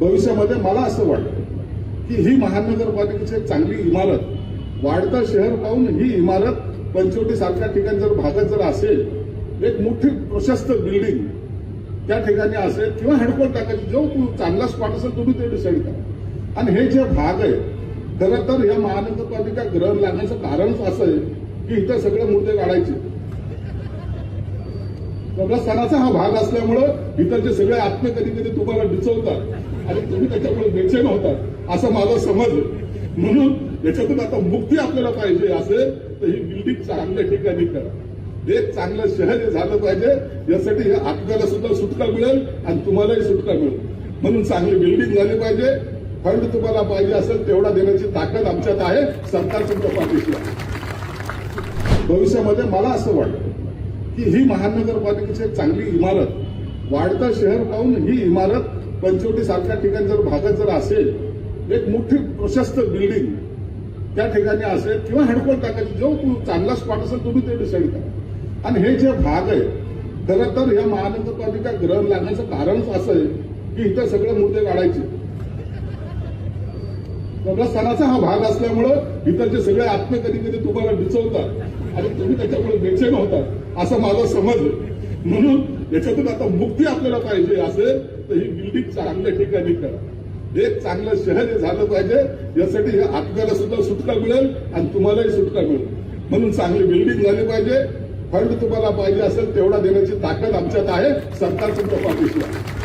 भविष्यामध्ये मला असं वाटतं की ही महानगरपालिकेची एक चांगली इमारत, वाढतं शहर पाहून ही इमारत पंचवटी सारख्या ठिकाणी जर भागात जर असेल, एक मोठी प्रशस्त बिल्डिंग त्या ठिकाणी असेल किंवा हेडक्वार्टर टाकायची, जो चांगला स्पॉट असेल तुम्ही ते डिसाईड करा. आणि हे जे भाग आहे, खरं तर या महानगरपालिका ग्रहण लागण्याचं कारणच असं आहे की इथं सगळे मुद्दे काढायचे. कब्रस्थानाचा हा भाग असल्यामुळं इथलचे सगळे आत्मे कधी कधी तुम्हाला डिचवतात आणि तुम्ही त्याच्यामुळे बेचैन होतात असं माझा समज आहे. म्हणून याच्यातून आता मुक्ती आपल्याला पाहिजे असेल तर ही बिल्डिंग चांगल्या ठिकाणी करा. एक चांगलं शहर हे झालं पाहिजे, यासाठी आपल्याला सुद्धा सुटका मिळेल आणि तुम्हालाही सुटका मिळेल. म्हणून चांगली बिल्डिंग झाली पाहिजे. फंड तुम्हाला पाहिजे असेल तेवढा देण्याची ताकद आमच्यात आहे. सरकार तुमच्या पाठीशी आहे. भविष्यामध्ये मला असं वाटतं की ही महानगरपालिकेची एक चांगली इमारत, वाढतं शहर पाहून ही इमारत पंचवटी सारख्या ठिकाणी जर भागात जर असेल, एक मोठी प्रशस्त बिल्डिंग त्या ठिकाणी असेल किंवा हेडक्वार्टर टाकायची, जो चांगला स्पॉट असेल तुम्ही ते डिसाईड करा. आणि हे जे भाग आहे, खरं तर या महानगरपालिका ग्रहण लागण्याचं कारणच असं आहे की इथं सगळे मुद्दे काढायचे. कब्रस्थानाचा हा भाग असल्यामुळं इथलचे सगळे आत्मे कधी कधी तुम्हाला डिचवतात आणि तुम्ही त्याच्यामुळे बेचैन होतात असं माझा समज आहे. म्हणून याच्यातून आता मुक्ती आपल्याला पाहिजे असेल तर ही बिल्डिंग चांगल्या ठिकाणी करा. एक चांगलं शहर हे झालं पाहिजे, यासाठी आपल्याला सुद्धा सुटका मिळेल आणि तुम्हालाही सुटका मिळेल. म्हणून चांगली बिल्डिंग झाली पाहिजे. फंड तुम्हाला पाहिजे असेल तेवढा देण्याची ताकद आमच्यात आहे. सरकार तुमच्या पाठीशी आहे.